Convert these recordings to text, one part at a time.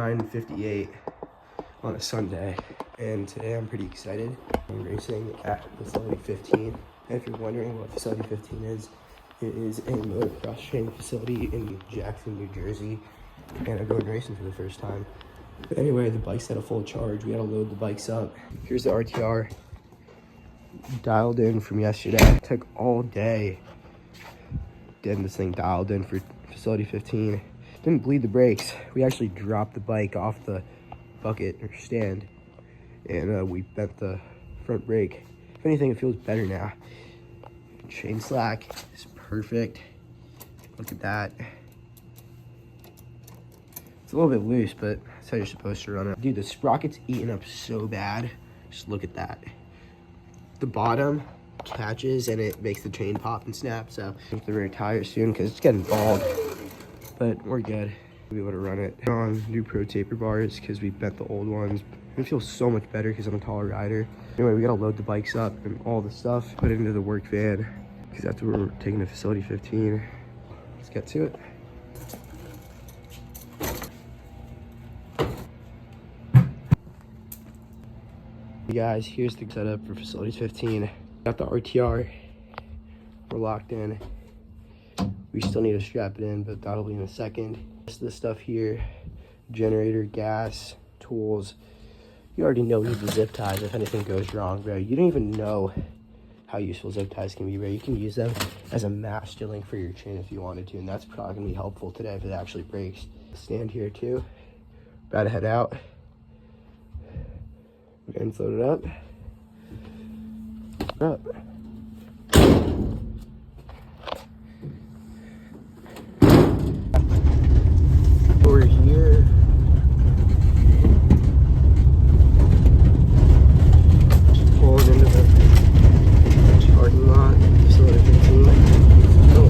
9:58 on a Sunday, and today I'm pretty excited. I'm racing at Facility 15. And if you're wondering what Facility 15 is, it is a motocross training facility in Jackson, New Jersey, and I'm going racing for the first time. But anyway, the bike's at a full charge. We gotta load the bikes up. Here's the RTR, dialed in from yesterday. It took all day getting this thing dialed in for Facility 15. Didn't bleed the brakes. We actually dropped the bike off the bucket or stand, and we bent the front brake. If anything, it feels better now. Chain slack is perfect. Look at that. It's a little bit loose, but that's how you're supposed to run it. Dude, the sprocket's eaten up so bad. Just look at that. The bottom catches and it makes the chain pop and snap, so I have to retire soon because it's getting bald. But we're good. We'll be able to run it. On new pro taper bars because we bent the old ones. It feels so much better because I'm a taller rider. Anyway, we gotta load the bikes up and all the stuff, put it into the work van because that's where we're taking to Facility 15. Let's get to it. Hey guys, here's the setup for Facility 15. Got the RTR. We're locked in. We still need to strap it in, but that'll be in a second. Rest of the stuff here: generator, gas, tools. You already know we need the zip ties if anything goes wrong, bro. You don't even know how useful zip ties can be, bro. You can use them as a master link for your chain if you wanted to, and that's probably gonna be helpful today if it actually breaks. Stand here too. About to head out. And load it up. Over here. Just pulling into the parking lot. Facility 15. Oh.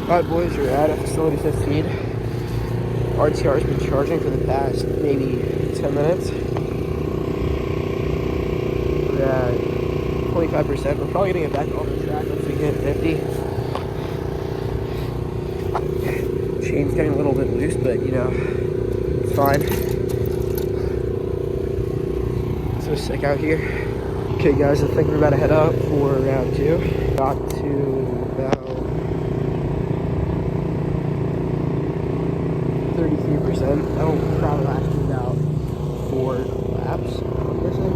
Alright boys, we're at facility 15. RTR's been charging for the past maybe 10 minutes. We're at 25%. We're probably gonna get back on the track once we hit 50. Chain's getting a little bit loose, but you know, it's fine. It's so sick out here. Okay guys, I think we're about to head out for round 2. Got to about 33%. That'll probably last me about 4 laps, I'm guessing.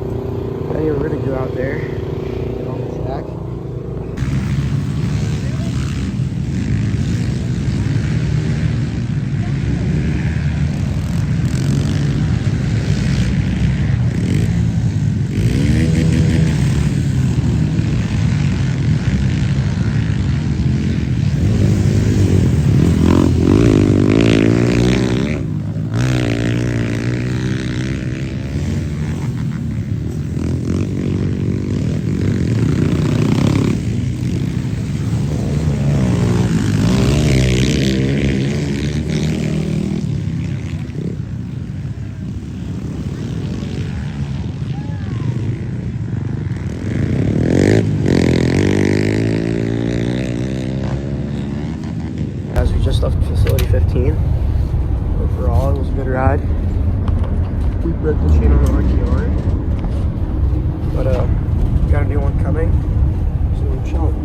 Anyway, we're gonna go out there, get on the track. As we just left facility 15, overall it was a good ride. We broke the chain on the RTR, but we got a new one coming, so we're chilling.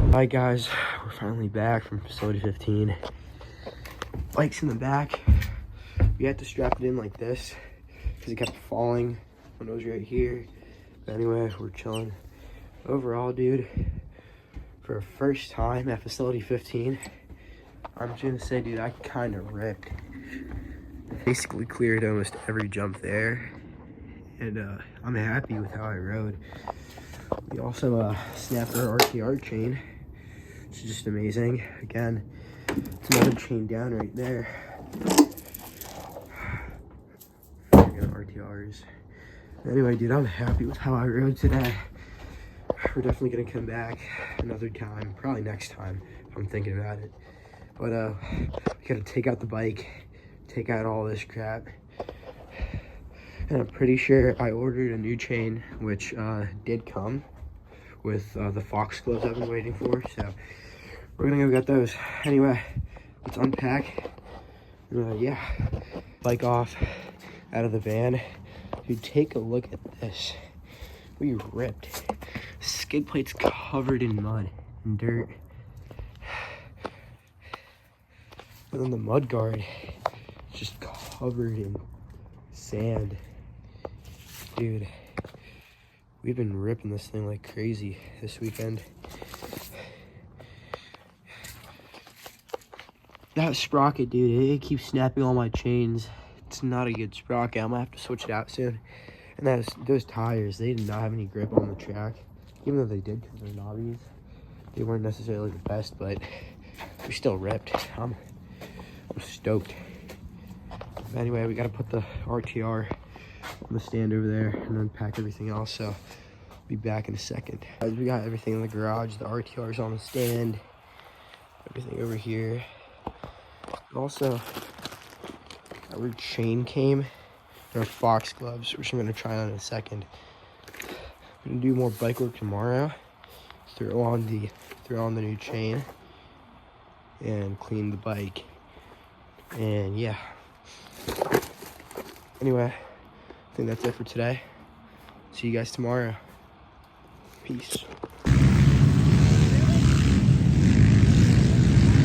Alright guys, we're finally back from facility 15. Bike's in the back. We had to strap it in like this because it kept falling when it was right here. But anyway, we're chilling. Overall, dude, for a first time at facility 15, I'm just gonna say, dude, I kind of ripped. Basically cleared almost every jump there, and I'm happy with how I rode. We also snapped our RTR chain, which is just amazing. Again, it's another chain down right there. RTRs. Anyway, dude, I'm happy with how I rode today. We're definitely gonna come back another time, probably next time. I'm thinking about it. But we gotta take out the bike, take out all this crap. And I'm pretty sure I ordered a new chain, which did come with the fox gloves I've been waiting for. So we're gonna go get those. Anyway, let's unpack. Yeah, bike off out of the van. Dude, take a look at this. We ripped. Skid plate's covered in mud and dirt. And then the mud guard is just covered in sand. Dude, we've been ripping this thing like crazy this weekend. That sprocket, dude, it keeps snapping all my chains. It's not a good sprocket. I'm gonna have to switch it out soon. And those tires, they did not have any grip on the track. Even though they did, because they're knobbies. They weren't necessarily the best, but we still ripped. I'm stoked. But anyway, we gotta put the RTR on the stand over there and unpack everything else. So I'll be back in a second. Guys, we got everything in the garage. The RTR's on the stand. Everything over here. Also, our chain came. Our fox gloves, which I'm gonna try on in a second. I'm gonna do more bike work tomorrow. Throw on the new chain and clean the bike. And yeah. Anyway, I think that's it for today. See you guys tomorrow. Peace.